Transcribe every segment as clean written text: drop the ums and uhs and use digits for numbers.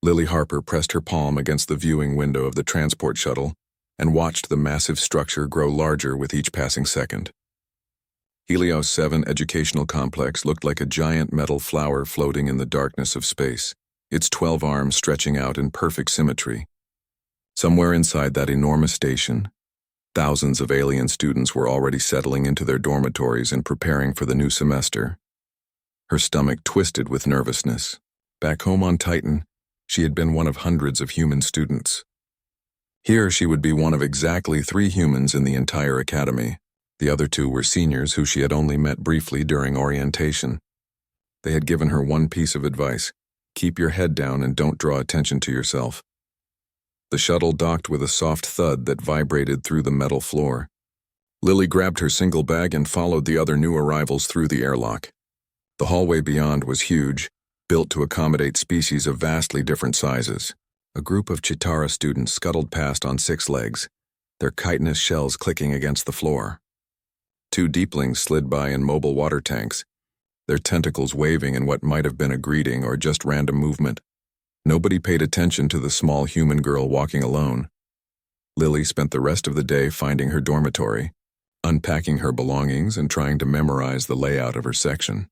Lily Harper pressed her palm against the viewing window of the transport shuttle and watched the massive structure grow larger with each passing second. Helios 7 Educational Complex looked like a giant metal flower floating in the darkness of space, its 12 arms stretching out in perfect symmetry. Somewhere inside that enormous station, thousands of alien students were already settling into their dormitories and preparing for the new semester. Her stomach twisted with nervousness. Back home on Titan, she had been one of hundreds of human students. Here she would be one of exactly 3 humans in the entire academy. The other 2 were seniors who she had only met briefly during orientation. They had given her one piece of advice: keep your head down and don't draw attention to yourself. The shuttle docked with a soft thud that vibrated through the metal floor. Lily grabbed her single bag and followed the other new arrivals through the airlock. The hallway beyond was huge, built to accommodate species of vastly different sizes. A group of Chitara students scuttled past on 6 legs, their chitinous shells clicking against the floor. 2 Deepelings slid by in mobile water tanks, their tentacles waving in what might have been a greeting or just random movement. Nobody paid attention to the small human girl walking alone. Lily spent the rest of the day finding her dormitory, unpacking her belongings and trying to memorize the layout of her section.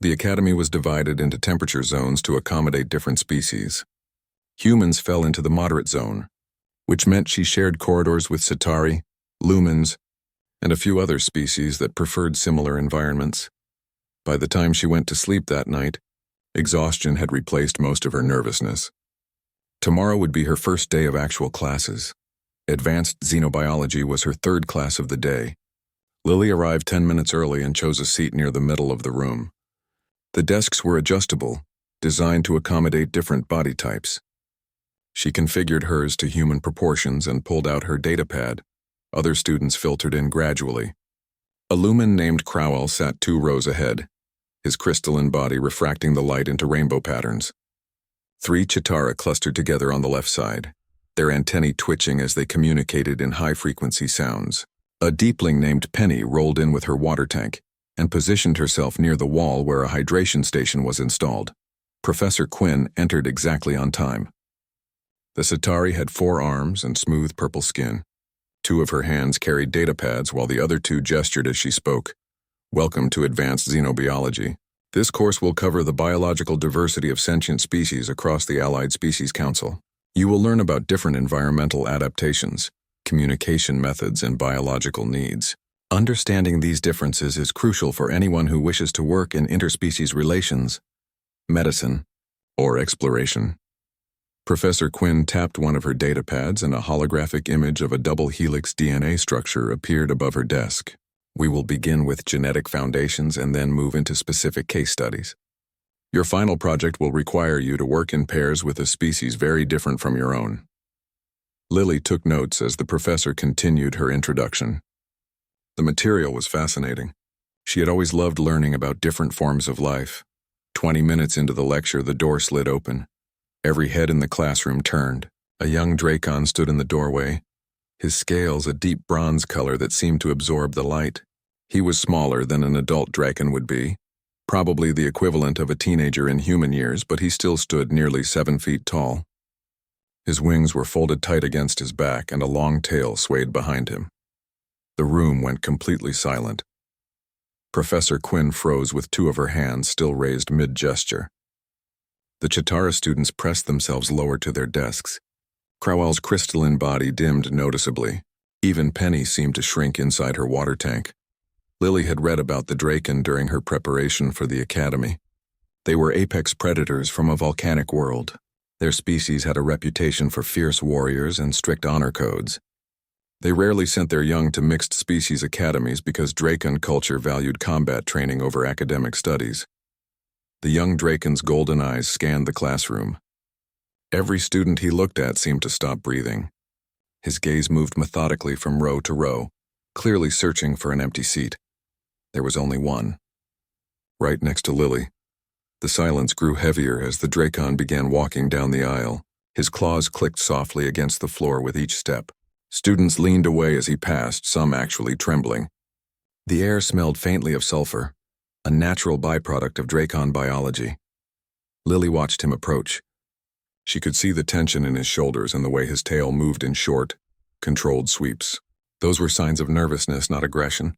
The academy was divided into temperature zones to accommodate different species. Humans fell into the moderate zone, which meant she shared corridors with Centauri, lumens, and a few other species that preferred similar environments. By the time she went to sleep that night, exhaustion had replaced most of her nervousness. Tomorrow would be her first day of actual classes. Advanced Xenobiology was her 3rd class of the day. Lily arrived 10 minutes early and chose a seat near the middle of the room. The desks were adjustable, designed to accommodate different body types. She configured hers to human proportions and pulled out her datapad. Other students filtered in gradually. A lumen named Crowell sat 2 rows ahead, his crystalline body refracting the light into rainbow patterns. 3 Chitara clustered together on the left side, their antennae twitching as they communicated in high-frequency sounds. A Deepling named Penny rolled in with her water tank and positioned herself near the wall where a hydration station was installed. Professor Quinn entered exactly on time. The Centauri had 4 arms and smooth purple skin. 2 of her hands carried datapads while the other 2 gestured as she spoke. Welcome to Advanced Xenobiology. This course will cover the biological diversity of sentient species across the Allied Species Council. You will learn about different environmental adaptations, communication methods, and biological needs. Understanding these differences is crucial for anyone who wishes to work in interspecies relations, medicine, or exploration. Professor Quinn tapped one of her datapads and a holographic image of a double helix DNA structure appeared above her desk. We will begin with genetic foundations and then move into specific case studies. Your final project will require you to work in pairs with a species very different from your own. Lily took notes as the professor continued her introduction. The material was fascinating. She had always loved learning about different forms of life. 20 minutes into the lecture, the door slid open. Every head in the classroom turned. A young Dracon stood in the doorway, his scales a deep bronze color that seemed to absorb the light. He was smaller than an adult Draken would be, probably the equivalent of a teenager in human years, but he still stood nearly 7 feet tall. His wings were folded tight against his back and a long tail swayed behind him. The room went completely silent. Professor Quinn froze with 2 of her hands still raised mid-gesture. The Chitara students pressed themselves lower to their desks. Crowell's crystalline body dimmed noticeably. Even Penny seemed to shrink inside her water tank. Lily had read about the Draken during her preparation for the academy. They were apex predators from a volcanic world. Their species had a reputation for fierce warriors and strict honor codes. They rarely sent their young to mixed species academies because Draken culture valued combat training over academic studies. The young Draken's golden eyes scanned the classroom. Every student he looked at seemed to stop breathing. His gaze moved methodically from row to row, clearly searching for an empty seat. There was only one. Right next to Lily. The silence grew heavier as the Drakon began walking down the aisle. His claws clicked softly against the floor with each step. Students leaned away as he passed, some actually trembling. The air smelled faintly of sulfur, a natural byproduct of Drakon biology. Lily watched him approach. She could see the tension in his shoulders and the way his tail moved in short, controlled sweeps. Those were signs of nervousness, not aggression.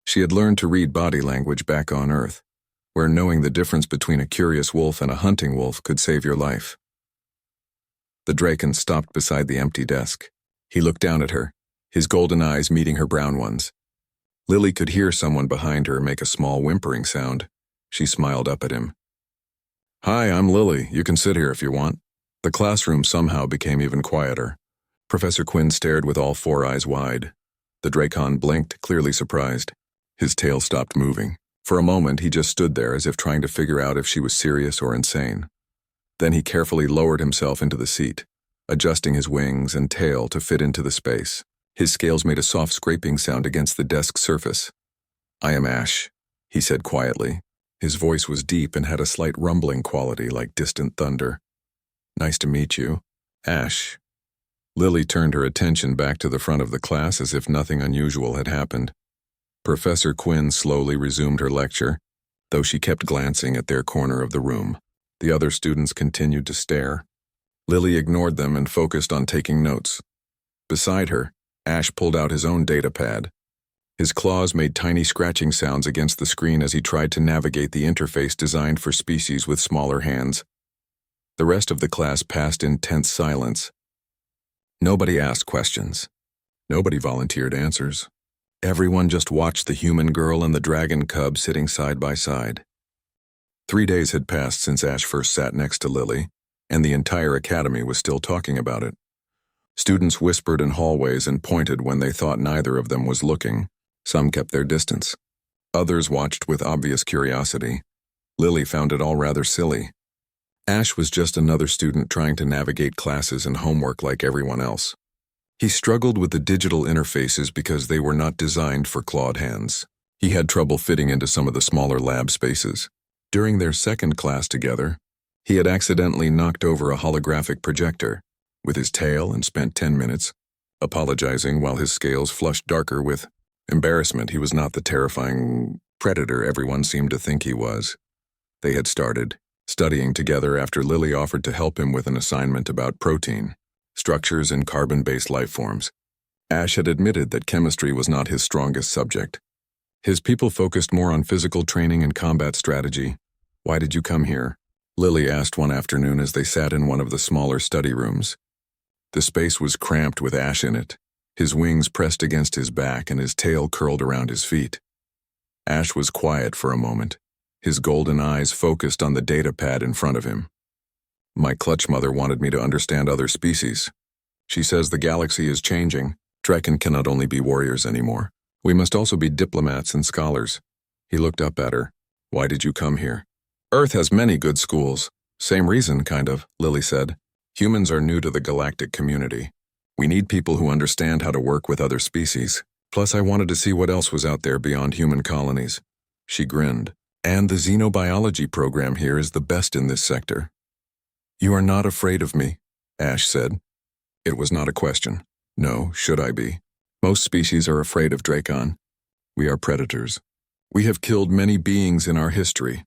She had learned to read body language back on Earth, where knowing the difference between a curious wolf and a hunting wolf could save your life. The Draken stopped beside the empty desk. He looked down at her, his golden eyes meeting her brown ones. Lily could hear someone behind her make a small whimpering sound. She smiled up at him. "Hi, I'm Lily. You can sit here if you want." The classroom somehow became even quieter. Professor Quinn stared with all four eyes wide. The Drakon blinked, clearly surprised. His tail stopped moving. For a moment, he just stood there as if trying to figure out if she was serious or insane. Then he carefully lowered himself into the seat, adjusting his wings and tail to fit into the space. His scales made a soft scraping sound against the desk surface. "I am Ash," he said quietly. His voice was deep and had a slight rumbling quality like distant thunder. "Nice to meet you, Ash." Lily turned her attention back to the front of the class as if nothing unusual had happened. Professor Quinn slowly resumed her lecture, though she kept glancing at their corner of the room. The other students continued to stare. Lily ignored them and focused on taking notes. Beside her, Ash pulled out his own data pad. His claws made tiny scratching sounds against the screen as he tried to navigate the interface designed for species with smaller hands. The rest of the class passed in tense silence. Nobody asked questions. Nobody volunteered answers. Everyone just watched the human girl and the dragon cub sitting side by side. 3 days had passed since Ash first sat next to Lily, and the entire academy was still talking about it. Students whispered in hallways and pointed when they thought neither of them was looking. Some kept their distance. Others watched with obvious curiosity. Lily found it all rather silly. Ash was just another student trying to navigate classes and homework like everyone else. He struggled with the digital interfaces because they were not designed for clawed hands. He had trouble fitting into some of the smaller lab spaces. During their second class together, he had accidentally knocked over a holographic projector with his tail and spent 10 minutes apologizing while his scales flushed darker with embarrassment. He was not the terrifying predator everyone seemed to think he was. They had started studying together after Lily offered to help him with an assignment about protein structures in carbon-based life forms. Ash had admitted that chemistry was not his strongest subject. His people focused more on physical training and combat strategy. "Why did you come here?" Lily asked one afternoon as they sat in one of the smaller study rooms. The space was cramped with Ash in it, his wings pressed against his back and his tail curled around his feet. Ash was quiet for a moment, his golden eyes focused on the data pad in front of him. "My clutch mother wanted me to understand other species. She says the galaxy is changing. Draken cannot only be warriors anymore. We must also be diplomats and scholars." He looked up at her. "Why did you come here?" "Earth has many good schools." "Same reason, kind of," Lily said. "Humans are new to the galactic community. We need people who understand how to work with other species. Plus, I wanted to see what else was out there beyond human colonies." She grinned. "And the xenobiology program here is the best in this sector." "You are not afraid of me," Ash said. It was not a question. No, should I be? Most species are afraid of Drakon. We are predators. We have killed many beings in our history.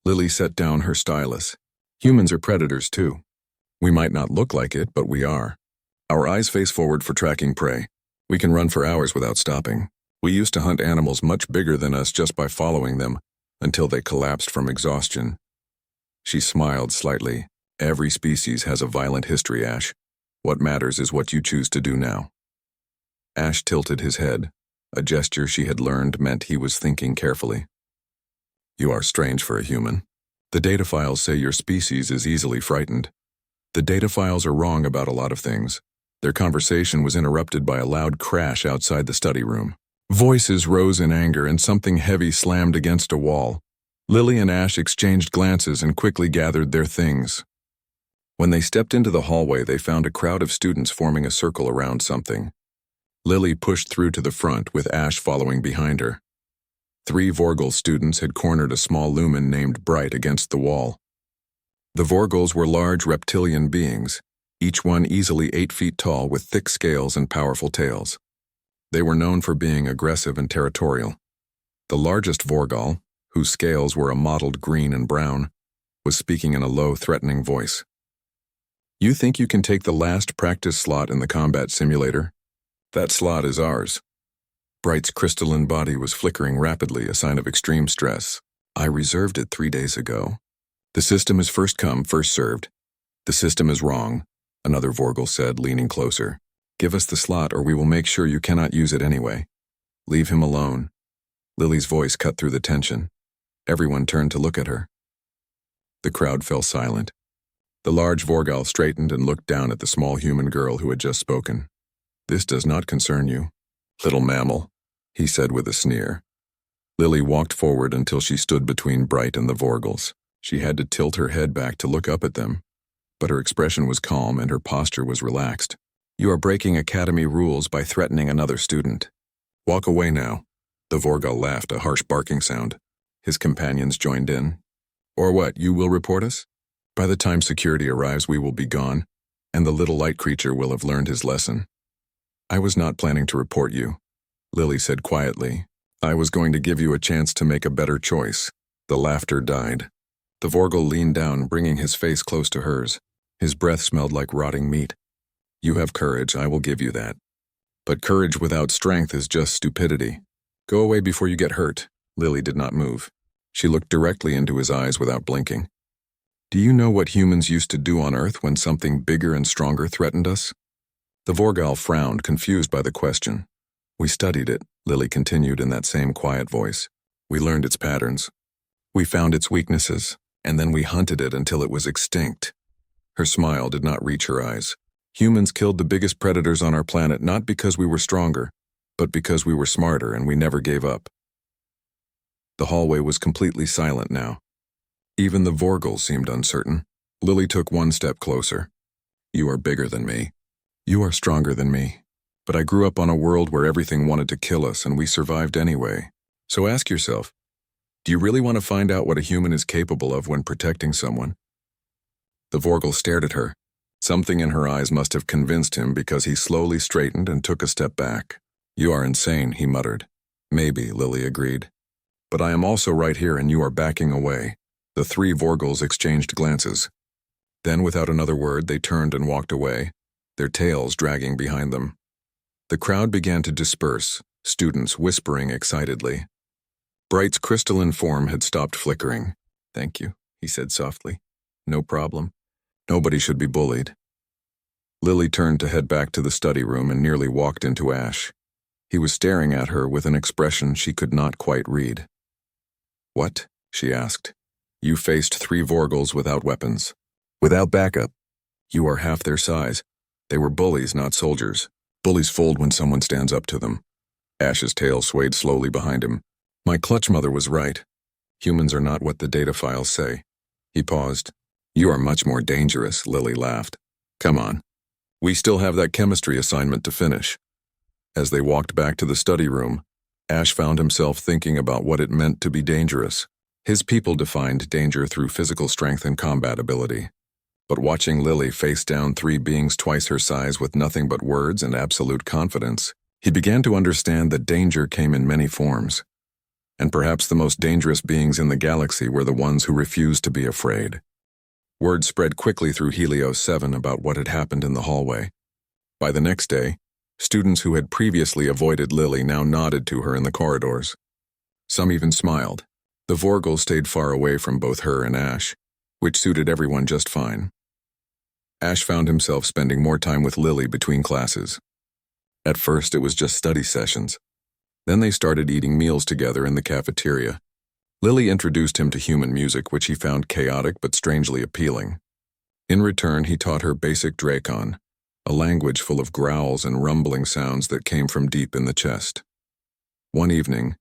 Lily set down her stylus. Humans are predators too. We might not look like it, but we are. Our eyes face forward for tracking prey. We can run for hours without stopping. We used to hunt animals much bigger than us just by following them, until they collapsed from exhaustion. She smiled slightly. Every species has a violent history, Ash. What matters is what you choose to do now. Ash tilted his head. A gesture she had learned meant he was thinking carefully. "You are strange for a human. The data files say your species is easily frightened. The data files are wrong about a lot of things." Their conversation was interrupted by a loud crash outside the study room. Voices rose in anger and something heavy slammed against a wall. Lily and Ash exchanged glances and quickly gathered their things. When they stepped into the hallway, they found a crowd of students forming a circle around something. Lily pushed through to the front, with Ash following behind her. 3 Vorgol students had cornered a small lumen named Bright against the wall. The Vorgols were large reptilian beings, each one easily 8 feet tall with thick scales and powerful tails. They were known for being aggressive and territorial. The largest Vorgol, whose scales were a mottled green and brown, was speaking in a low, threatening voice. You think you can take the last practice slot in the combat simulator? That slot is ours. Bright's crystalline body was flickering rapidly, a sign of extreme stress. I reserved it 3 days ago. The system is first come, first served. The system is wrong, another Vorgel said, leaning closer. Give us the slot or we will make sure you cannot use it anyway. Leave him alone. Lily's voice cut through the tension. Everyone turned to look at her. The crowd fell silent. The large Vorgal straightened and looked down at the small human girl who had just spoken. This does not concern you, little mammal, he said with a sneer. Lily walked forward until she stood between Bright and the Vorgals. She had to tilt her head back to look up at them, but her expression was calm and her posture was relaxed. You are breaking academy rules by threatening another student. Walk away now. The Vorgal laughed, a harsh barking sound. His companions joined in. Or what, you will report us? By the time security arrives, we will be gone, and the little light creature will have learned his lesson. I was not planning to report you, Lily said quietly. I was going to give you a chance to make a better choice. The laughter died. The Vorgal leaned down, bringing his face close to hers. His breath smelled like rotting meat. You have courage, I will give you that. But courage without strength is just stupidity. Go away before you get hurt. Lily did not move. She looked directly into his eyes without blinking. Do you know what humans used to do on Earth when something bigger and stronger threatened us? The Vorgal frowned, confused by the question. We studied it, Lily continued in that same quiet voice. We learned its patterns. We found its weaknesses, and then we hunted it until it was extinct. Her smile did not reach her eyes. Humans killed the biggest predators on our planet not because we were stronger, but because we were smarter and we never gave up. The hallway was completely silent now. Even the Vorgals seemed uncertain. Lily took one step closer. You are bigger than me. You are stronger than me. But I grew up on a world where everything wanted to kill us and we survived anyway. So ask yourself, do you really want to find out what a human is capable of when protecting someone? The Vorgal stared at her. Something in her eyes must have convinced him because he slowly straightened and took a step back. You are insane, he muttered. Maybe, Lily agreed. But I am also right here and you are backing away. The three Vorgals exchanged glances. Then, without another word, they turned and walked away, their tails dragging behind them. The crowd began to disperse, students whispering excitedly. Bright's crystalline form had stopped flickering. Thank you, he said softly. No problem. Nobody should be bullied. Lily turned to head back to the study room and nearly walked into Ash. He was staring at her with an expression she could not quite read. What? She asked. You faced 3 Vorgals without weapons. Without backup. You are half their size. They were bullies, not soldiers. Bullies fold when someone stands up to them. Ash's tail swayed slowly behind him. My clutch mother was right. Humans are not what the data files say. He paused. You are much more dangerous, Lily laughed. Come on. We still have that chemistry assignment to finish. As they walked back to the study room, Ash found himself thinking about what it meant to be dangerous. His people defined danger through physical strength and combat ability. But watching Lily face down 3 beings twice her size with nothing but words and absolute confidence, he began to understand that danger came in many forms. And perhaps the most dangerous beings in the galaxy were the ones who refused to be afraid. Word spread quickly through Helios 7 about what had happened in the hallway. By the next day, students who had previously avoided Lily now nodded to her in the corridors. Some even smiled. The Vorgals stayed far away from both her and Ash, which suited everyone just fine. Ash found himself spending more time with Lily between classes. At first, it was just study sessions. Then they started eating meals together in the cafeteria. Lily introduced him to human music, which he found chaotic but strangely appealing. In return, he taught her basic Dracon, a language full of growls and rumbling sounds that came from deep in the chest. One evening,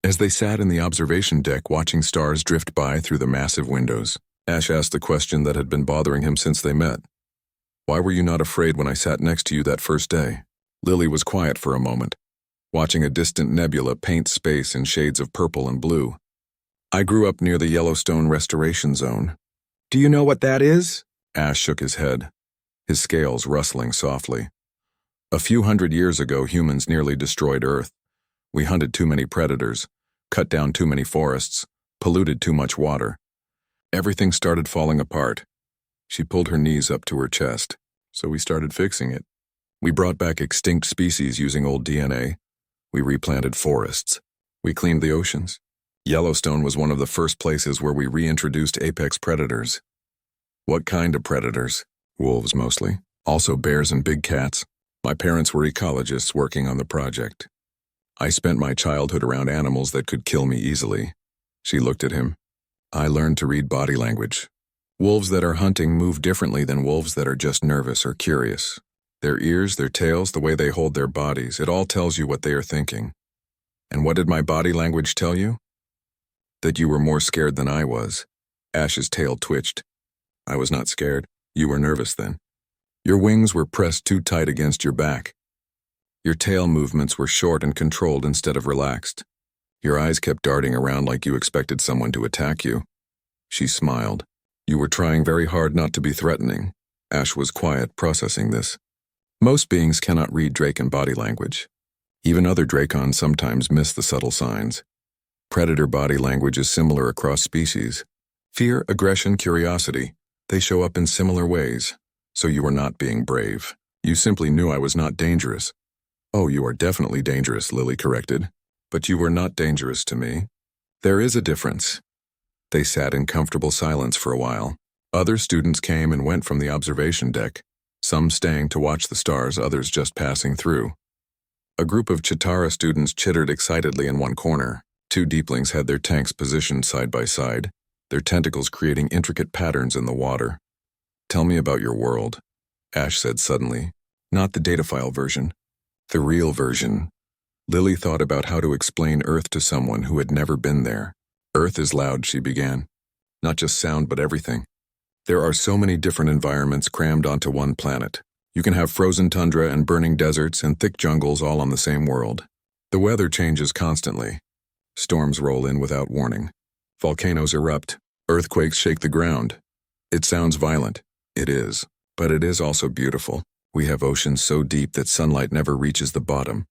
as they sat in the observation deck watching stars drift by through the massive windows, Ash asked the question that had been bothering him since they met. Why were you not afraid when I sat next to you that first day? Lily was quiet for a moment, watching a distant nebula paint space in shades of purple and blue. I grew up near the Yellowstone Restoration Zone. Do you know what that is? Ash shook his head, his scales rustling softly. A few hundred years ago, humans nearly destroyed Earth. We hunted too many predators, cut down too many forests, polluted too much water. Everything started falling apart. She pulled her knees up to her chest. So we started fixing it. We brought back extinct species using old DNA. We replanted forests. We cleaned the oceans. Yellowstone was one of the first places where we reintroduced apex predators. What kind of predators? Wolves mostly. Also bears and big cats. My parents were ecologists working on the project. I spent my childhood around animals that could kill me easily. She looked at him. I learned to read body language. Wolves that are hunting move differently than wolves that are just nervous or curious. Their ears, their tails, the way they hold their bodies, it all tells you what they are thinking. And what did my body language tell you? That you were more scared than I was. Ash's tail twitched. I was not scared. You were nervous then. Your wings were pressed too tight against your back. Your tail movements were short and controlled instead of relaxed. Your eyes kept darting around like you expected someone to attack you. She smiled. You were trying very hard not to be threatening. Ash was quiet, processing this. Most beings cannot read Draken body language. Even other Drakons sometimes miss the subtle signs. Predator body language is similar across species. Fear, aggression, curiosity, they show up in similar ways. So you were not being brave. You simply knew I was not dangerous. Oh, you are definitely dangerous, Lily corrected. But you were not dangerous to me. There is a difference. They sat in comfortable silence for a while. Other students came and went from the observation deck, some staying to watch the stars, others just passing through. A group of Chitara students chittered excitedly in one corner. Two Deeplings had their tanks positioned side by side, their tentacles creating intricate patterns in the water. Tell me about your world, Ash said suddenly. Not the data file version, the real version. Lily thought about how to explain Earth to someone who had never been there. Earth is loud, she began. Not just sound, but everything. There are so many different environments crammed onto one planet. You can have frozen tundra and burning deserts and thick jungles all on the same world. The weather changes constantly. Storms roll in without warning. Volcanoes erupt. Earthquakes shake the ground. It sounds violent. It is. But it is also beautiful. We have oceans so deep that sunlight never reaches the bottom.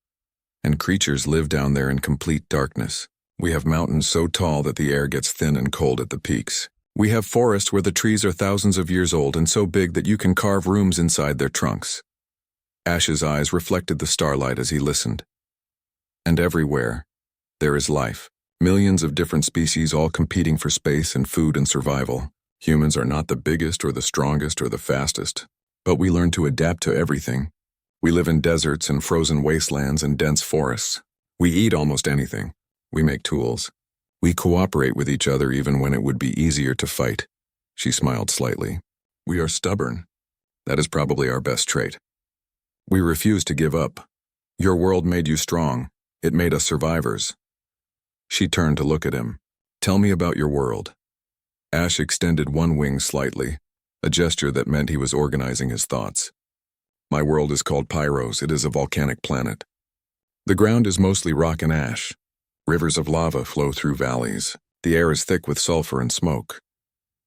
And creatures live down there in complete darkness. We have mountains so tall that the air gets thin and cold at the peaks. We have forests where the trees are thousands of years old and so big that you can carve rooms inside their trunks. Ash's eyes reflected the starlight as he listened. And everywhere, there is life. Millions of different species all competing for space and food and survival. Humans are not the biggest or the strongest or the fastest, but we learn to adapt to everything. We live in deserts and frozen wastelands and dense forests. We eat almost anything. We make tools. We cooperate with each other even when it would be easier to fight. She smiled slightly. We are stubborn. That is probably our best trait. We refuse to give up. Your world made you strong. It made us survivors. She turned to look at him. Tell me about your world. Ash extended one wing slightly, a gesture that meant he was organizing his thoughts. My world is called Pyros. It is a volcanic planet. The ground is mostly rock and ash. Rivers of lava flow through valleys. The air is thick with sulfur and smoke.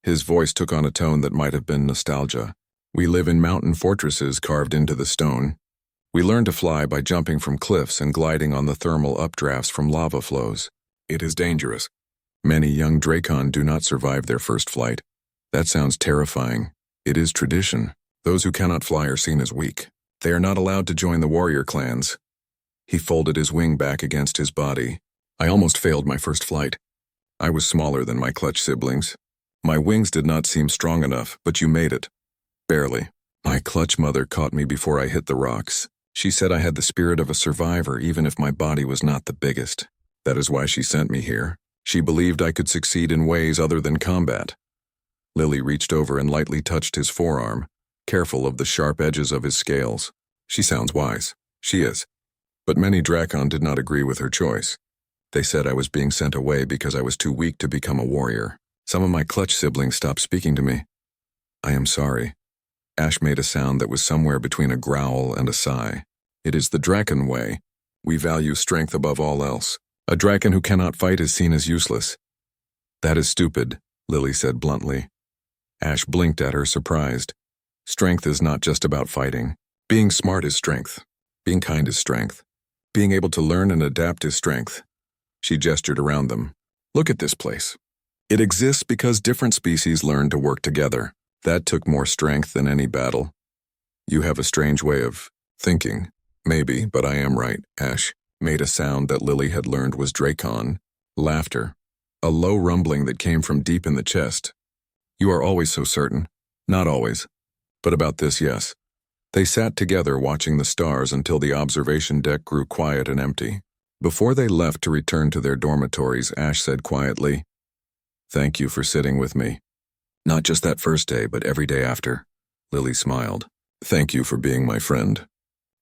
His voice took on a tone that might have been nostalgia. We live in mountain fortresses carved into the stone. We learn to fly by jumping from cliffs and gliding on the thermal updrafts from lava flows. It is dangerous. Many young Drakon do not survive their first flight. That sounds terrifying. It is tradition. Those who cannot fly are seen as weak. They are not allowed to join the warrior clans. He folded his wing back against his body. I almost failed my first flight. I was smaller than my clutch siblings. My wings did not seem strong enough, but you made it. Barely. My clutch mother caught me before I hit the rocks. She said I had the spirit of a survivor even if my body was not the biggest. That is why she sent me here. She believed I could succeed in ways other than combat. Lily reached over and lightly touched his forearm, careful of the sharp edges of his scales. She sounds wise. She is. But many Drakon did not agree with her choice. They said I was being sent away because I was too weak to become a warrior. Some of my clutch siblings stopped speaking to me. I am sorry. Ash made a sound that was somewhere between a growl and a sigh. It is the Drakon way. We value strength above all else. A Drakon who cannot fight is seen as useless. That is stupid, Lily said bluntly. Ash blinked at her, surprised. Strength is not just about fighting. Being smart is strength. Being kind is strength. Being able to learn and adapt is strength. She gestured around them. Look at this place. It exists because different species learn to work together. That took more strength than any battle. You have a strange way of thinking. Maybe, but I am right. Ash made a sound that Lily had learned was Dracon. Laughter. A low rumbling that came from deep in the chest. You are always so certain. Not always. But about this, yes. They sat together watching the stars until the observation deck grew quiet and empty. Before they left to return to their dormitories, Ash said quietly, "Thank you for sitting with me. Not just that first day, but every day after." Lily smiled. "Thank you for being my friend.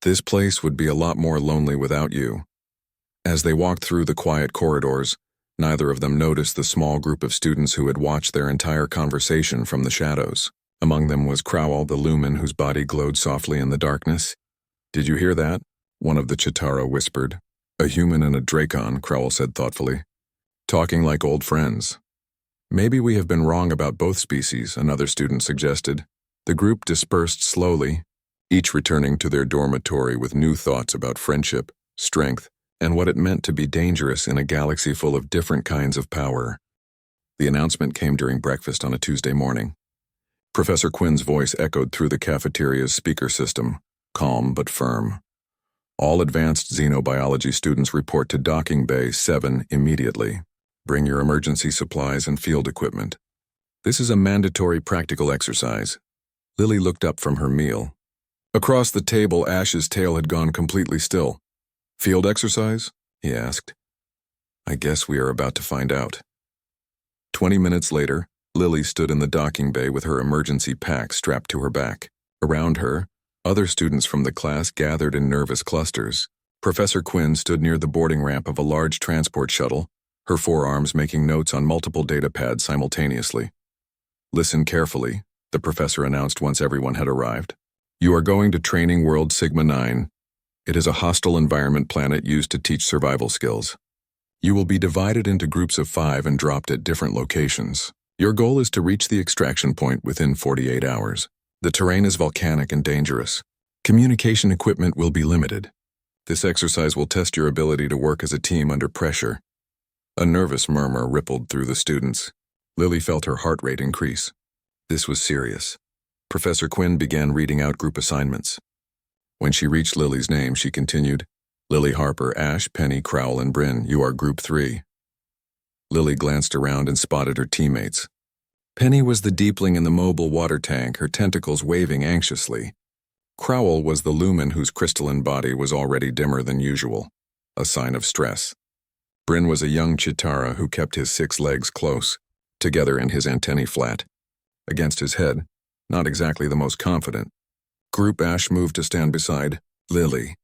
This place would be a lot more lonely without you." As they walked through the quiet corridors, neither of them noticed the small group of students who had watched their entire conversation from the shadows. Among them was Crowell, the lumen whose body glowed softly in the darkness. "Did you hear that?" one of the Chitara whispered. "A human and a Dracon," Crowell said thoughtfully. "Talking like old friends." "Maybe we have been wrong about both species," another student suggested. The group dispersed slowly, each returning to their dormitory with new thoughts about friendship, strength, and what it meant to be dangerous in a galaxy full of different kinds of power. The announcement came during breakfast on a Tuesday morning. Professor Quinn's voice echoed through the cafeteria's speaker system, calm but firm. "All advanced xenobiology students report to Docking Bay 7 immediately. Bring your emergency supplies and field equipment. This is a mandatory practical exercise." Lily looked up from her meal. Across the table, Ash's tail had gone completely still. "Field exercise?" he asked. "I guess we are about to find out." 20 minutes later, Lily stood in the docking bay with her emergency pack strapped to her back. Around her, other students from the class gathered in nervous clusters. Professor Quinn stood near the boarding ramp of a large transport shuttle, her forearms making notes on multiple data pads simultaneously. "Listen carefully," the professor announced once everyone had arrived. "You are going to Training World Sigma 9. It is a hostile environment planet used to teach survival skills. You will be divided into groups of 5 and dropped at different locations. Your goal is to reach the extraction point within 48 hours. The terrain is volcanic and dangerous. Communication equipment will be limited. This exercise will test your ability to work as a team under pressure." A nervous murmur rippled through the students. Lily felt her heart rate increase. This was serious. Professor Quinn began reading out group assignments. When she reached Lily's name, she continued, "Lily Harper, Ash, Penny, Crowell, and Bryn, you are Group 3. Lily glanced around and spotted her teammates. Penny was the deepling in the mobile water tank, her tentacles waving anxiously. Crowell was the lumen whose crystalline body was already dimmer than usual, a sign of stress. Bryn was a young Chitara who kept his 6 legs close, together and his antennae flat. Against his head, not exactly the most confident. Group Ash moved to stand beside Lily.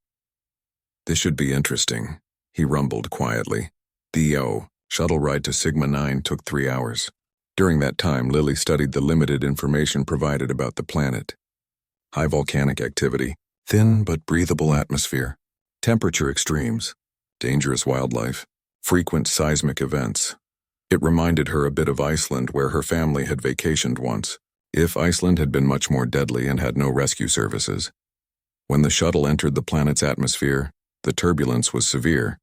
"This should be interesting," he rumbled quietly. The shuttle ride to Sigma 9 took 3 hours. During that time, Lily studied the limited information provided about the planet. High volcanic activity, thin but breathable atmosphere, temperature extremes, dangerous wildlife, frequent seismic events. It reminded her a bit of Iceland, where her family had vacationed once, if Iceland had been much more deadly and had no rescue services. When the shuttle entered the planet's atmosphere, the turbulence was severe.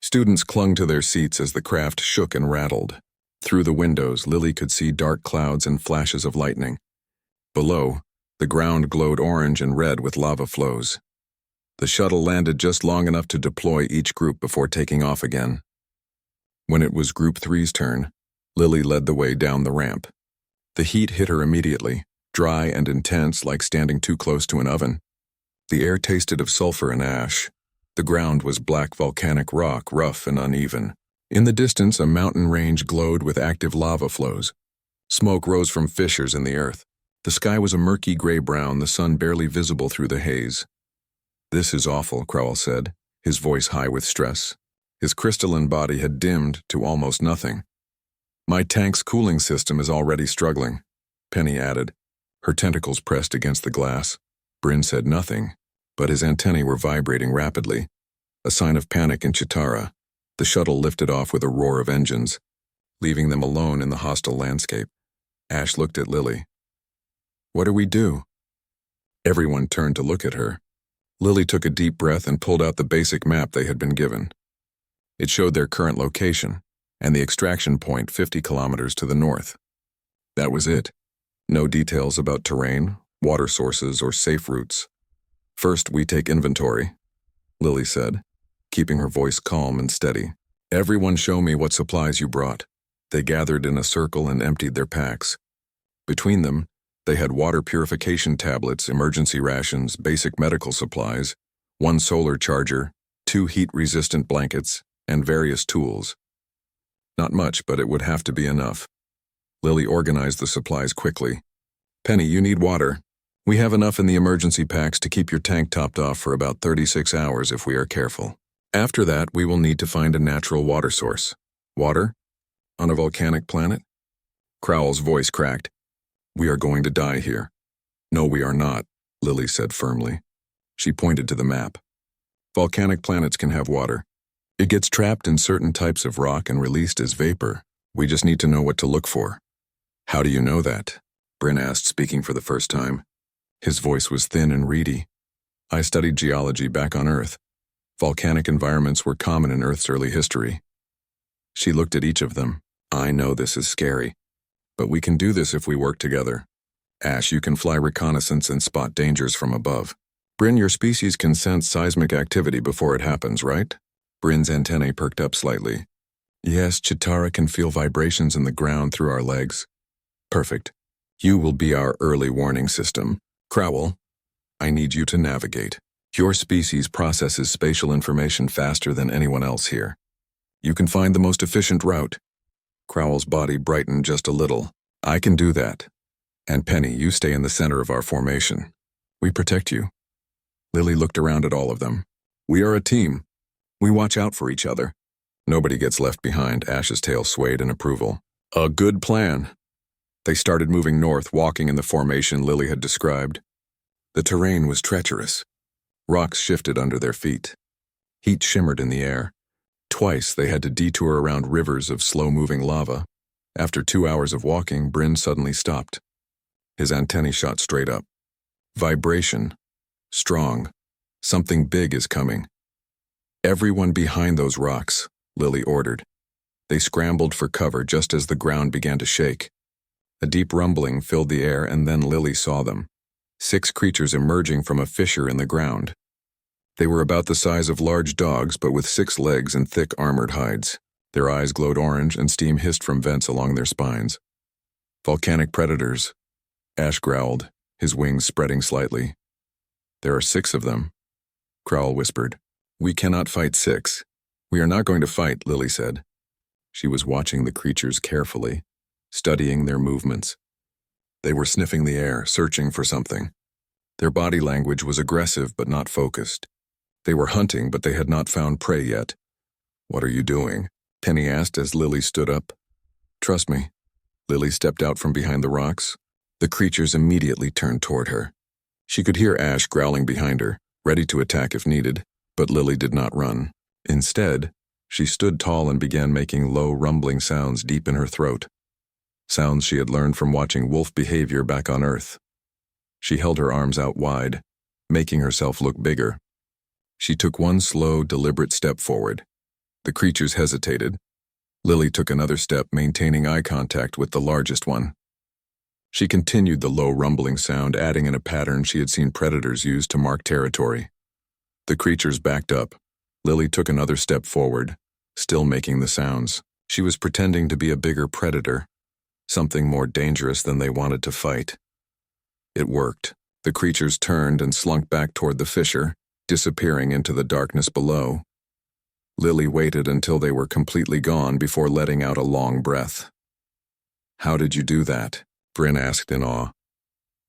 Students clung to their seats as the craft shook and rattled. Through the windows, Lily could see dark clouds and flashes of lightning. Below, the ground glowed orange and red with lava flows. The shuttle landed just long enough to deploy each group before taking off again. When it was Group 3's turn, Lily led the way down the ramp. The heat hit her immediately, dry and intense like standing too close to an oven. The air tasted of sulfur and ash. The ground was black volcanic rock, rough and uneven. In the distance, a mountain range glowed with active lava flows. Smoke rose from fissures in the earth. The sky was a murky gray-brown, the sun barely visible through the haze. "This is awful," Crowell said, his voice high with stress. His crystalline body had dimmed to almost nothing. "My tank's cooling system is already struggling," Penny added, her tentacles pressed against the glass. Bryn said nothing, but his antennae were vibrating rapidly, a sign of panic in Chitara. The shuttle lifted off with a roar of engines, leaving them alone in the hostile landscape. Ash looked at Lily. "What do we do?" Everyone turned to look at her. Lily took a deep breath and pulled out the basic map they had been given. It showed their current location and the extraction point 50 kilometers to the north. That was it. No details about terrain, water sources, or safe routes. First, we take inventory, Lily said, keeping her voice calm and steady. Everyone show me what supplies you brought. They gathered in a circle and emptied their packs. Between them, they had water purification tablets, emergency rations, basic medical supplies, 1 solar charger, 2 heat-resistant blankets, and various tools. Not much, but it would have to be enough. Lily organized the supplies quickly. Penny, you need water. We have enough in the emergency packs to keep your tank topped off for about 36 hours if we are careful. After that, we will need to find a natural water source. Water? On a volcanic planet? Crowell's voice cracked. We are going to die here. No, we are not, Lily said firmly. She pointed to the map. Volcanic planets can have water. It gets trapped in certain types of rock and released as vapor. We just need to know what to look for. How do you know that? Bryn asked, speaking for the first time. His voice was thin and reedy. I studied geology back on Earth. Volcanic environments were common in Earth's early history. She looked at each of them. I know this is scary, but we can do this if we work together. Ash, you can fly reconnaissance and spot dangers from above. Bryn, your species can sense seismic activity before it happens, right? Bryn's antennae perked up slightly. Yes, Chitara can feel vibrations in the ground through our legs. Perfect. You will be our early warning system. Crowell, I need you to navigate. Your species processes spatial information faster than anyone else here. You can find the most efficient route. Crowell's body brightened just a little. I can do that. And Penny, you stay in the center of our formation. We protect you. Lily looked around at all of them. We are a team. We watch out for each other. Nobody gets left behind. Ash's tail swayed in approval. A good plan. They started moving north, walking in the formation Lily had described. The terrain was treacherous. Rocks shifted under their feet. Heat shimmered in the air. Twice they had to detour around rivers of slow-moving lava. After 2 hours of walking, Bryn suddenly stopped. His antennae shot straight up. Vibration. Strong. Something big is coming. Everyone behind those rocks, Lily ordered. They scrambled for cover just as the ground began to shake. A deep rumbling filled the air, and then Lily saw them. 6 creatures emerging from a fissure in the ground. They were about the size of large dogs, but with 6 legs and thick armored hides. Their eyes glowed orange, and steam hissed from vents along their spines. Volcanic predators, Ash growled, his wings spreading slightly. There are 6 of them, Crowell whispered. We cannot fight 6. We are not going to fight, Lily said. She was watching the creatures carefully, studying their movements. They were sniffing the air, searching for something. Their body language was aggressive but not focused. They were hunting, but they had not found prey yet. What are you doing? Penny asked as Lily stood up. Trust me. Lily stepped out from behind the rocks. The creatures immediately turned toward her. She could hear Ash growling behind her, ready to attack if needed, but Lily did not run. Instead, she stood tall and began making low, rumbling sounds deep in her throat. Sounds she had learned from watching wolf behavior back on Earth. She held her arms out wide, making herself look bigger. She took one slow, deliberate step forward. The creatures hesitated. Lily took another step, maintaining eye contact with the largest one. She continued the low, rumbling sound, adding in a pattern she had seen predators use to mark territory. The creatures backed up. Lily took another step forward, still making the sounds. She was pretending to be a bigger predator, something more dangerous than they wanted to fight. It worked. The creatures turned and slunk back toward the fissure, disappearing into the darkness below. Lily waited until they were completely gone before letting out a long breath. How did you do that? Bryn asked in awe.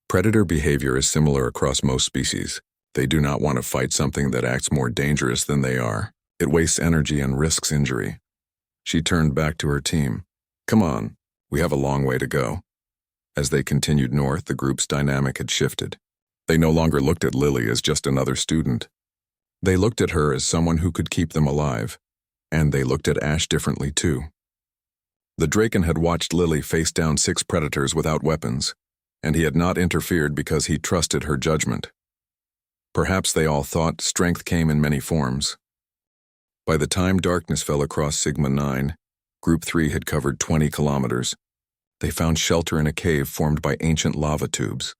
Predator behavior is similar across most species. They do not want to fight something that acts more dangerous than they are. It wastes energy and risks injury. She turned back to her team. Come on, we have a long way to go. As they continued north, the group's dynamic had shifted. They no longer looked at Lily as just another student. They looked at her as someone who could keep them alive. And they looked at Ash differently too. The Draken had watched Lily face down 6 predators without weapons, and he had not interfered because he trusted her judgment. Perhaps they all thought strength came in many forms. By the time darkness fell across Sigma 9, Group 3 had covered 20 kilometers. They found shelter in a cave formed by ancient lava tubes,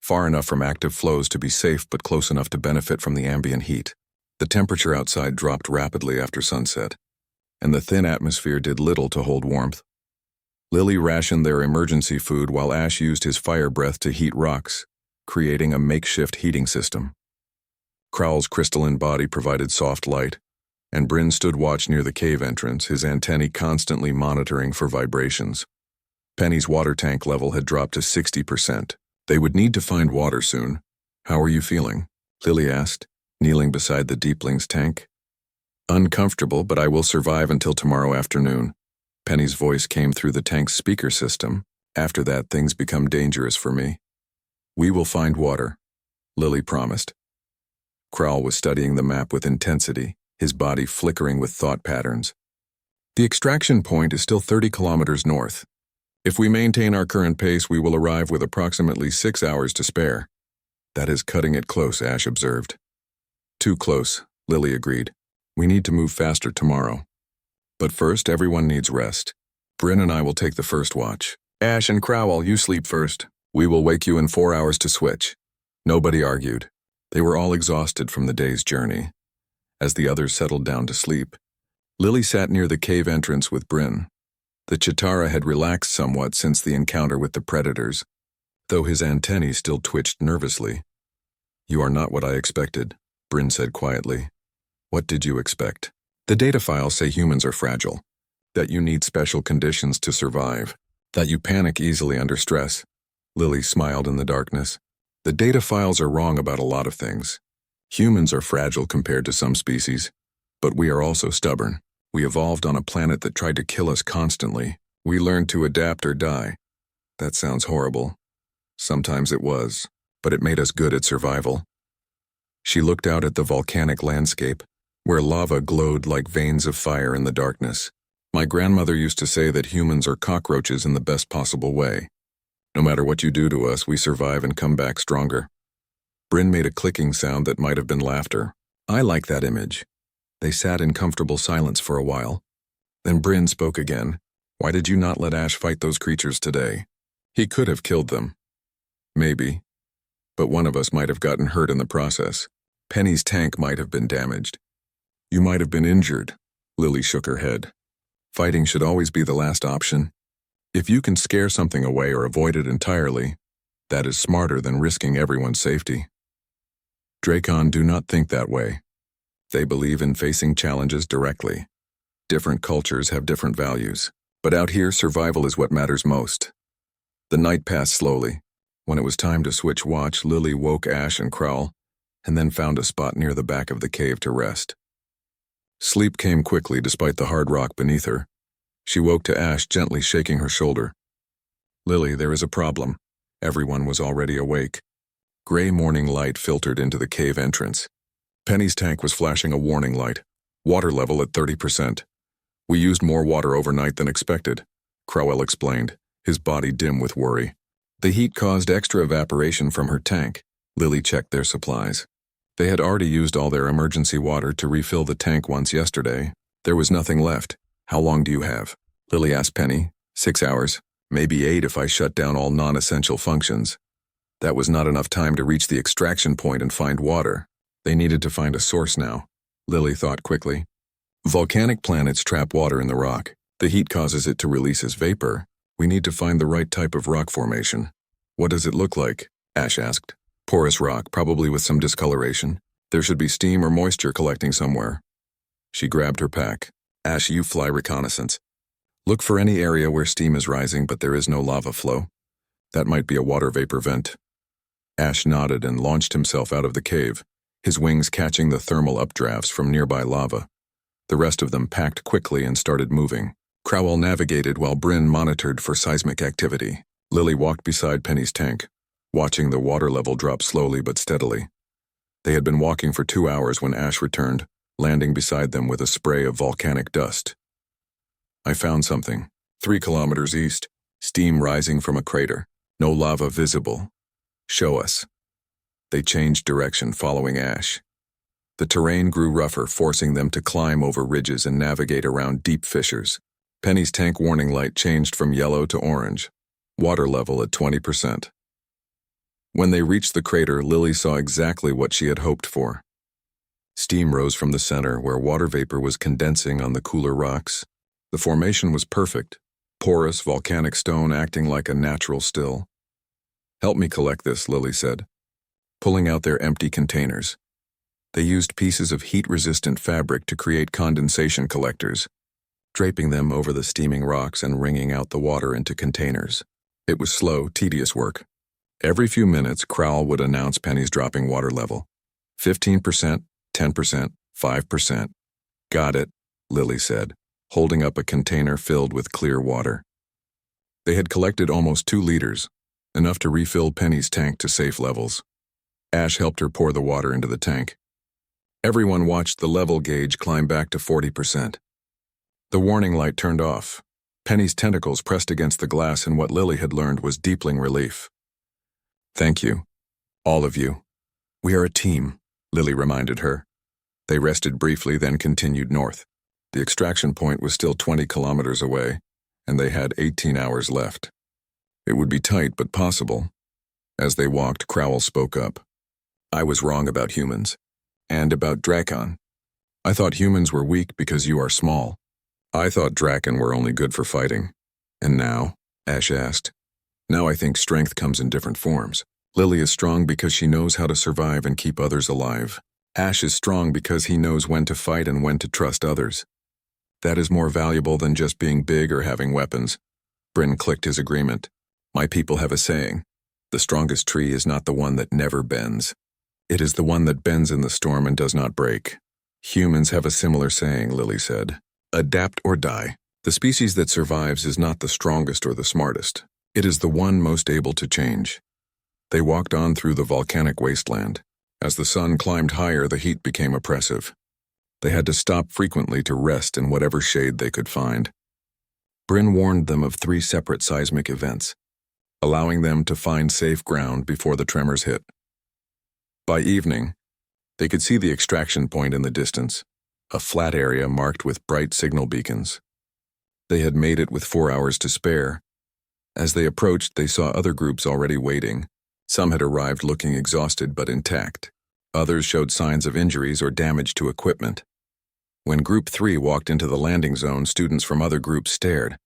far enough from active flows to be safe but close enough to benefit from the ambient heat. The temperature outside dropped rapidly after sunset, and the thin atmosphere did little to hold warmth. Lily rationed their emergency food while Ash used his fire breath to heat rocks, creating a makeshift heating system. Crowl's crystalline body provided soft light, and Bryn stood watch near the cave entrance, his antennae constantly monitoring for vibrations. Penny's water tank level had dropped to 60%. They would need to find water soon. "How are you feeling?" Lily asked, kneeling beside the Deepeling's tank. "Uncomfortable, but I will survive until tomorrow afternoon." Penny's voice came through the tank's speaker system. "After that, things become dangerous for me." "We will find water," Lily promised. Crowl was studying the map with intensity, his body flickering with thought patterns. "The extraction point is still 30 kilometers north. If we maintain our current pace, we will arrive with approximately 6 hours to spare." "That is cutting it close," Ash observed. "Too close," Lily agreed. "We need to move faster tomorrow. But first, everyone needs rest. Bryn and I will take the first watch. Ash and Crowell, you sleep first. We will wake you in 4 hours to switch." Nobody argued. They were all exhausted from the day's journey. As the others settled down to sleep, Lily sat near the cave entrance with Bryn. The Chitara had relaxed somewhat since the encounter with the predators, though his antennae still twitched nervously. "You are not what I expected," Bryn said quietly. "What did you expect?" "The data files say humans are fragile, that you need special conditions to survive, that you panic easily under stress." Lily smiled in the darkness. "The data files are wrong about a lot of things. Humans are fragile compared to some species, but we are also stubborn. We evolved on a planet that tried to kill us constantly. We learned to adapt or die." That sounds horrible. Sometimes it was, but it made us good at survival. She looked out at the volcanic landscape, where lava glowed like veins of fire in the darkness. "My grandmother used to say that humans are cockroaches in the best possible way. No matter what you do to us, we survive and come back stronger." Bryn made a clicking sound that might have been laughter. "I like that image." They sat in comfortable silence for a while. Then Bryn spoke again. "Why did you not let Ash fight those creatures today? He could have killed them." "Maybe. But one of us might have gotten hurt in the process. Penny's tank might have been damaged. You might have been injured." Lily shook her head. "Fighting should always be the last option. If you can scare something away or avoid it entirely, that is smarter than risking everyone's safety." Dracon do not think that way. They believe in facing challenges directly. Different cultures have different values, but out here survival is what matters most. The night passed slowly. When it was time to switch watch, Lily woke Ash and Crowl, and then found a spot near the back of the cave to rest. Sleep came quickly despite the hard rock beneath her. She woke to Ash gently shaking her shoulder. "Lily, there is a problem." Everyone was already awake. Gray morning light filtered into the cave entrance. Penny's tank was flashing a warning light. "Water level at 30%. We used more water overnight than expected," Crowell explained, his body dim with worry. The heat caused extra evaporation from her tank. Lily checked their supplies. They had already used all their emergency water to refill the tank once yesterday. There was nothing left. "How long do you have?" Lily asked Penny. 6 hours. Maybe 8 if I shut down all non-essential functions." That was not enough time to reach the extraction point and find water. They needed to find a source now, Lily thought quickly. Volcanic planets trap water in the rock. The heat causes it to release as vapor. We need to find the right type of rock formation. "What does it look like?" Ash asked. "Porous rock, probably with some discoloration. There should be steam or moisture collecting somewhere." She grabbed her pack. "Ash, you fly reconnaissance. Look for any area where steam is rising but there is no lava flow. That might be a water vapor vent." Ash nodded and launched himself out of the cave, his wings catching the thermal updrafts from nearby lava. The rest of them packed quickly and started moving. Crowell navigated while Bryn monitored for seismic activity. Lily walked beside Penny's tank, watching the water level drop slowly but steadily. They had been walking for 2 hours when Ash returned, landing beside them with a spray of volcanic dust. "I found something. 3 kilometers east. Steam rising from a crater. No lava visible." "Show us." They changed direction, following Ash. The terrain grew rougher, forcing them to climb over ridges and navigate around deep fissures. Penny's tank warning light changed from yellow to orange. water level at 20%. When they reached the crater, Lily saw exactly what she had hoped for. Steam rose from the center, where water vapor was condensing on the cooler rocks. The formation was perfect, porous volcanic stone acting like a natural still. "Help me collect this," Lily said, pulling out their empty containers. They used pieces of heat-resistant fabric to create condensation collectors, draping them over the steaming rocks and wringing out the water into containers. It was slow, tedious work. Every few minutes, Crowell would announce Penny's dropping water level. 15%, 10%, 5%. "Got it," Lily said, holding up a container filled with clear water. They had collected almost 2 liters, enough to refill Penny's tank to safe levels. Ash helped her pour the water into the tank. Everyone watched the level gauge climb back to 40%. The warning light turned off. Penny's tentacles pressed against the glass in what Lily had learned was deepening relief. "Thank you, all of you. We are a team," Lily reminded her. They rested briefly, then continued north. The extraction point was still 20 kilometers away, and they had 18 hours left. It would be tight, but possible. As they walked, Crowell spoke up. "I was wrong about humans. And about Drakon. I thought humans were weak because you are small. I thought Drakon were only good for fighting. And now?" Ash asked. "Now I think strength comes in different forms. Lily is strong because she knows how to survive and keep others alive. Ash is strong because he knows when to fight and when to trust others. That is more valuable than just being big or having weapons." Bryn clicked his agreement. "My people have a saying. The strongest tree is not the one that never bends. It is the one that bends in the storm and does not break." "Humans have a similar saying," Lily said. "Adapt or die. The species that survives is not the strongest or the smartest. It is the one most able to change." They walked on through the volcanic wasteland. As the sun climbed higher, the heat became oppressive. They had to stop frequently to rest in whatever shade they could find. Bryn warned them of 3 separate seismic events, allowing them to find safe ground before the tremors hit. By evening, they could see the extraction point in the distance, a flat area marked with bright signal beacons. They had made it with 4 hours to spare. As they approached, they saw other groups already waiting. Some had arrived looking exhausted but intact. Others showed signs of injuries or damage to equipment. When Group 3 walked into the landing zone, students from other groups stared.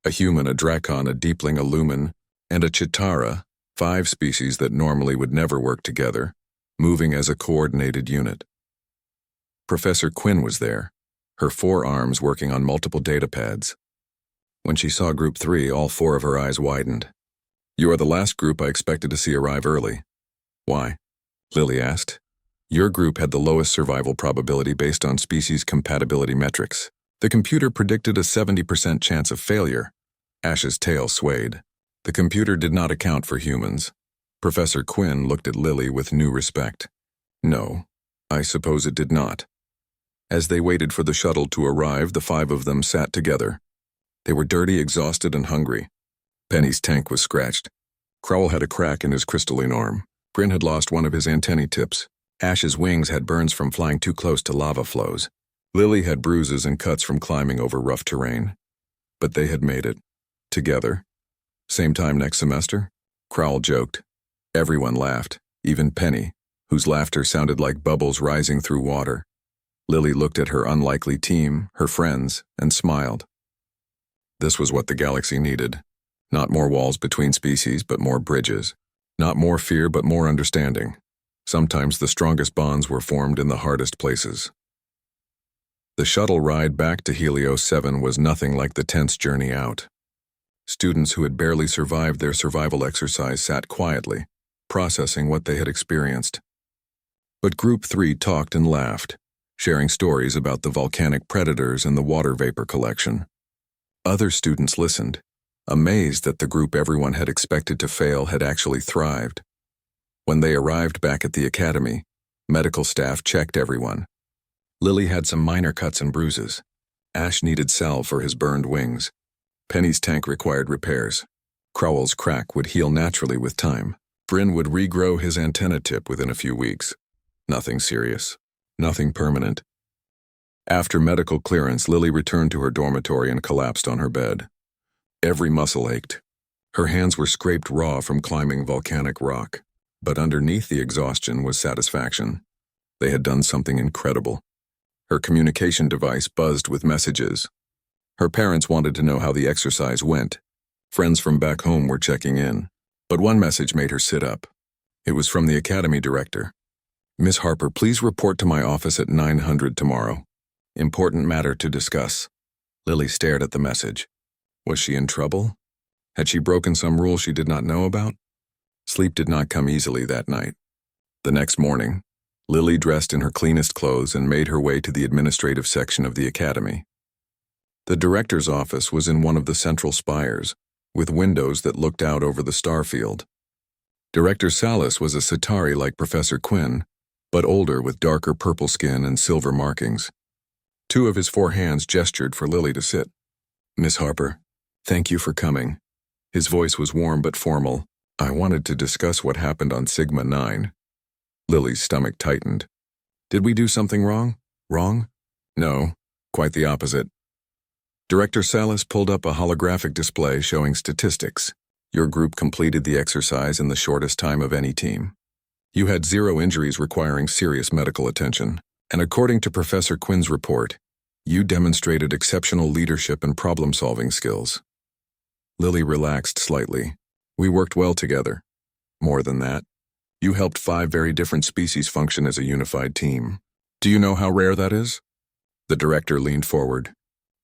A human, a Drakon, a Deepling, a Lumen, and a Chitara, 5 species that normally would never work together, moving as a coordinated unit. Professor Quinn was there, her 4 arms working on multiple data pads. When she saw Group 3, all 4 of her eyes widened. "You are the last group I expected to see arrive early." "Why?" Lily asked. "Your group had the lowest survival probability based on species compatibility metrics. The computer predicted a 70% chance of failure." Ash's tail swayed. The computer did not account for humans. Professor Quinn looked at Lily with new respect. "No, I suppose it did not." As they waited for the shuttle to arrive, the 5 of them sat together. They were dirty, exhausted, and hungry. Penny's tank was scratched. Crowell had a crack in his crystalline arm. Bryn had lost one of his antennae tips. Ash's wings had burns from flying too close to lava flows. Lily had bruises and cuts from climbing over rough terrain. But they had made it. Together. "Same time next semester?" Crowell joked. Everyone laughed, even Penny, whose laughter sounded like bubbles rising through water. Lily looked at her unlikely team, her friends, and smiled. This was what the galaxy needed. Not more walls between species, but more bridges. Not more fear, but more understanding. Sometimes the strongest bonds were formed in the hardest places. The shuttle ride back to Helios 7 was nothing like the tense journey out. Students who had barely survived their survival exercise sat quietly, processing what they had experienced. But Group 3 talked and laughed, sharing stories about the volcanic predators and the water vapor collection. Other students listened, amazed that the group everyone had expected to fail had actually thrived. When they arrived back at the academy, medical staff checked everyone. Lily had some minor cuts and bruises. Ash needed salve for his burned wings. Penny's tank required repairs. Crowell's crack would heal naturally with time. Bryn would regrow his antenna tip within a few weeks. Nothing serious. Nothing permanent. After medical clearance, Lily returned to her dormitory and collapsed on her bed. Every muscle ached. Her hands were scraped raw from climbing volcanic rock, but underneath the exhaustion was satisfaction. They had done something incredible. Her communication device buzzed with messages. Her parents wanted to know how the exercise went. Friends from back home were checking in, but one message made her sit up. It was from the academy director. "Miss Harper, please report to my office at 900 tomorrow. Important matter to discuss." Lily stared at the message. Was she in trouble? Had she broken some rule she did not know about? Sleep did not come easily that night. The next morning, Lily dressed in her cleanest clothes and made her way to the administrative section of the academy. The director's office was in one of the central spires, with windows that looked out over the starfield. Director Salas was a Centauri like Professor Quinn, but older with darker purple skin and silver markings. Two of his 4 hands gestured for Lily to sit. "Miss Harper, thank you for coming." His voice was warm but formal. "I wanted to discuss what happened on Sigma 9. Lily's stomach tightened. "Did we do something wrong?" "Wrong? No, quite the opposite." Director Salas pulled up a holographic display showing statistics. Your group completed the exercise in the shortest time of any team. You had 0 injuries requiring serious medical attention, and according to Professor Quinn's report, you demonstrated exceptional leadership and problem-solving skills. Lily relaxed slightly. "We worked well together. More than that, you helped 5 very different species function as a unified team. Do you know how rare that is?" The director leaned forward.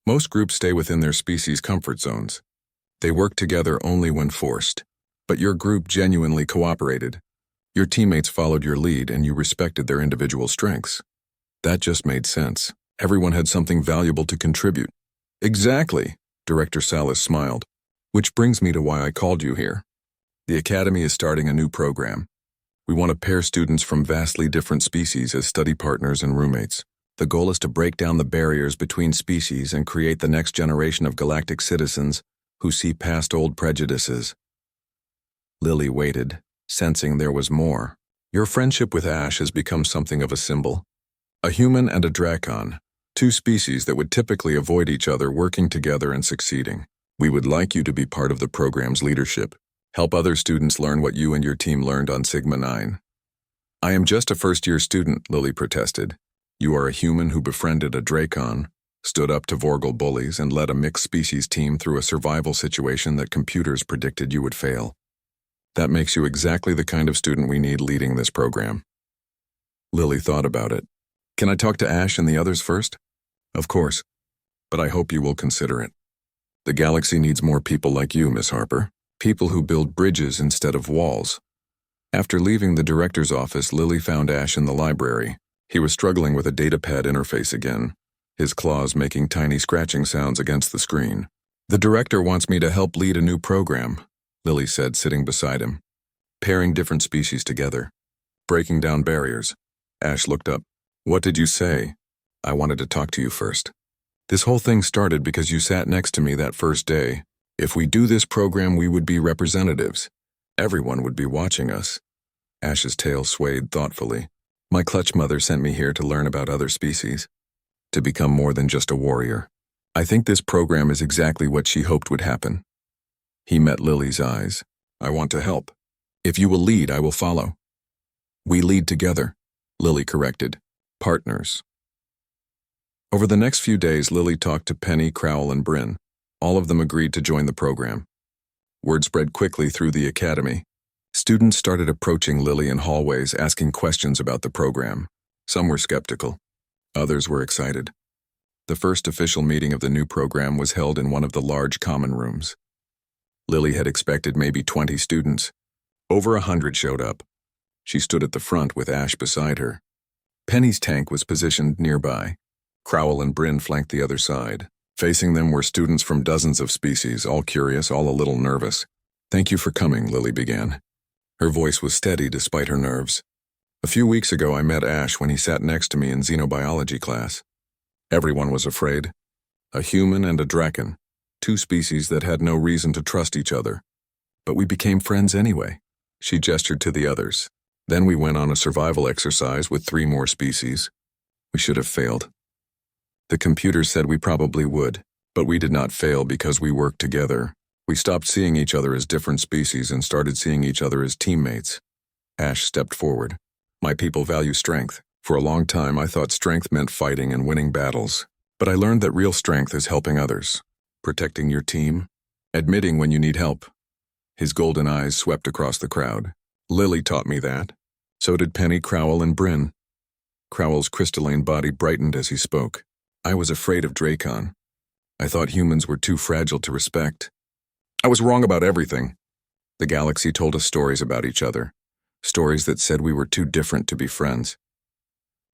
"Most groups stay within their species' comfort zones. They work together only when forced. But your group genuinely cooperated. Your teammates followed your lead and you respected their individual strengths. That just made sense. Everyone had something valuable to contribute." "Exactly," Director Salas smiled. "Which brings me to why I called you here. The Academy is starting a new program. We want to pair students from vastly different species as study partners and roommates. The goal is to break down the barriers between species and create the next generation of galactic citizens who see past old prejudices." Lily waited, sensing there was more. "Your friendship with Ash has become something of a symbol. A human and a Dracon, 2 species that would typically avoid each other working together and succeeding. We would like you to be part of the program's leadership. Help other students learn what you and your team learned on Sigma 9. "I am just a first-year student," Lily protested. "You are a human who befriended a Dracon, stood up to Vorgal bullies, and led a mixed-species team through a survival situation that computers predicted you would fail. That makes you exactly the kind of student we need leading this program." Lily thought about it. "Can I talk to Ash and the others first?" "Of course, but I hope you will consider it. The galaxy needs more people like you, Miss Harper. People who build bridges instead of walls." After leaving the director's office, Lily found Ash in the library. He was struggling with a datapad interface again, his claws making tiny scratching sounds against the screen. "The director wants me to help lead a new program," Lily said, sitting beside him. "Pairing different species together. Breaking down barriers." Ash looked up. "What did you say?" "I wanted to talk to you first. This whole thing started because you sat next to me that first day. If we do this program, we would be representatives. Everyone would be watching us." Ash's tail swayed thoughtfully. "My clutch mother sent me here to learn about other species, to become more than just a warrior. I think this program is exactly what she hoped would happen." He met Lily's eyes. "I want to help. If you will lead, I will follow." "We lead together," Lily corrected. "Partners." Over the next few days, Lily talked to Penny, Crowell, and Bryn. All of them agreed to join the program. Word spread quickly through the academy. Students started approaching Lily in hallways asking questions about the program. Some were skeptical. Others were excited. The first official meeting of the new program was held in one of the large common rooms. Lily had expected maybe 20 students. Over 100 showed up. She stood at the front with Ash beside her. Penny's tank was positioned nearby. Crowell and Bryn flanked the other side. Facing them were students from dozens of species, all curious, all a little nervous. "Thank you for coming," Lily began. Her voice was steady despite her nerves. "A few weeks ago I met Ash when he sat next to me in xenobiology class. Everyone was afraid. A human and a Draken, 2 species that had no reason to trust each other. But we became friends anyway." She gestured to the others. "Then we went on a survival exercise with 3 more species. We should have failed. The computers said we probably would, but we did not fail because we worked together. We stopped seeing each other as different species and started seeing each other as teammates. Ash stepped forward. My people value strength. For a long time, I thought strength meant fighting and winning battles. But I learned that real strength is helping others, protecting your team, admitting when you need help. His golden eyes swept across the crowd. Lily taught me that. So did Penny, Crowell, and Bryn. Crowell's crystalline body brightened as he spoke. I was afraid of Dracon. I thought humans were too fragile to respect. I was wrong about everything. The galaxy told us stories about each other, stories that said we were too different to be friends.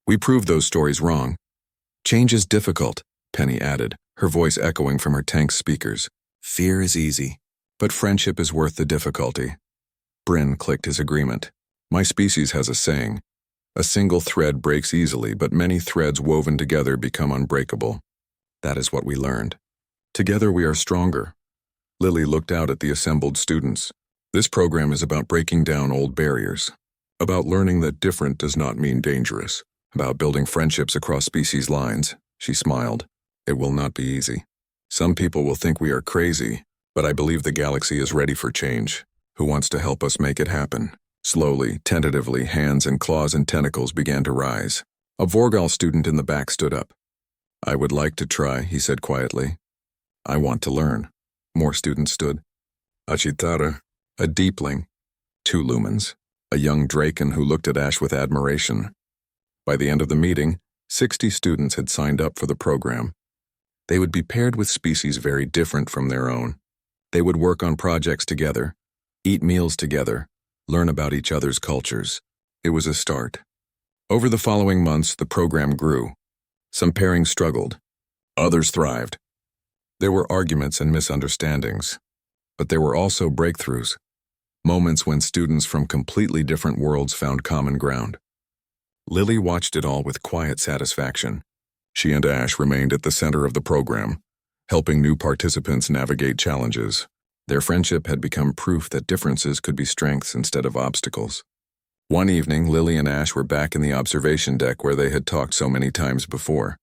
We proved those stories wrong. Change is difficult, Penny added, her voice echoing from her tank's speakers. Fear is easy, but friendship is worth the difficulty. Bryn clicked his agreement. My species has a saying. A single thread breaks easily, but many threads woven together become unbreakable. That is what we learned. Together we are stronger. Lily looked out at the assembled students. This program is about breaking down old barriers, about learning that different does not mean dangerous, about building friendships across species lines. She smiled. It will not be easy. Some people will think we are crazy, but I believe the galaxy is ready for change. Who wants to help us make it happen? Slowly, tentatively, hands and claws and tentacles began to rise. A Vorgal student in the back stood up. I would like to try, he said quietly. I want to learn. More students stood. A Chitara, a Deepling, 2 lumens, a young Draken who looked at Ash with admiration. By the end of the meeting, 60 students had signed up for the program. They would be paired with species very different from their own. They would work on projects together, eat meals together, learn about each other's cultures. It was a start. Over the following months, the program grew. Some pairings struggled. Others thrived. There were arguments and misunderstandings, but there were also breakthroughs, moments when students from completely different worlds found common ground. Lily watched it all with quiet satisfaction. She and Ash remained at the center of the program, helping new participants navigate challenges. Their friendship had become proof that differences could be strengths instead of obstacles. One evening, Lily and Ash were back in the observation deck where they had talked so many times before.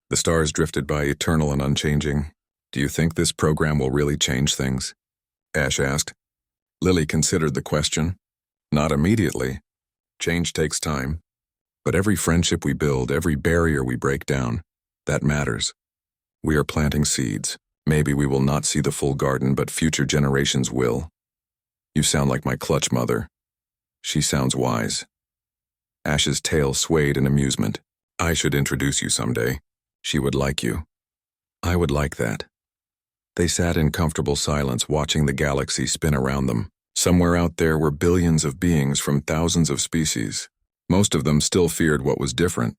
The stars drifted by eternal and unchanging. Do you think this program will really change things? Ash asked. Lily considered the question. Not immediately. Change takes time. But every friendship we build, every barrier we break down, that matters. We are planting seeds. Maybe we will not see the full garden, but future generations will. You sound like my clutch mother. She sounds wise. Ash's tail swayed in amusement. I should introduce you someday. She would like you. I would like that. They sat in comfortable silence watching the galaxy spin around them. Somewhere out there were billions of beings from thousands of species. Most of them still feared what was different.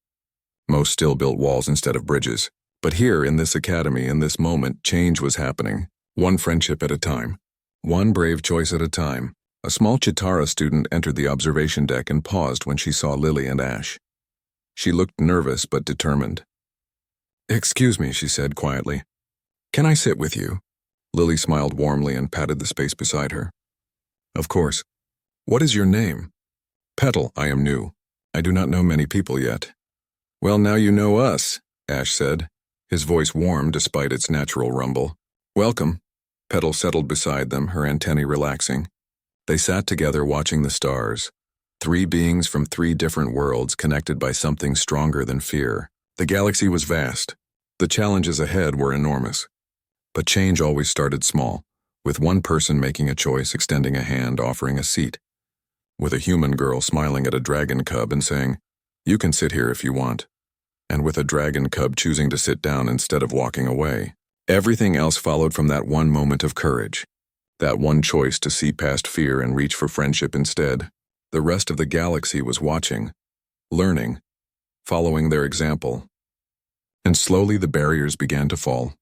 Most still built walls instead of bridges. But here, in this academy, in this moment, change was happening. One friendship at a time. One brave choice at a time. A small Chitara student entered the observation deck and paused when she saw Lily and Ash. She looked nervous but determined. Excuse me, she said quietly. Can I sit with you? Lily smiled warmly and patted the space beside her. Of course. What is your name? Petal, I am new. I do not know many people yet. Well, now you know us, Ash said. His voice warmed despite its natural rumble. Welcome. Petal settled beside them, her antennae relaxing. They sat together watching the stars. 3 beings from 3 different worlds connected by something stronger than fear. The galaxy was vast. The challenges ahead were enormous. But change always started small, with one person making a choice, extending a hand, offering a seat. With a human girl smiling at a dragon cub and saying, "You can sit here if you want." And with a dragon cub choosing to sit down instead of walking away. Everything else followed from that one moment of courage. That one choice to see past fear and reach for friendship instead. The rest of the galaxy was watching, learning, following their example. And slowly the barriers began to fall.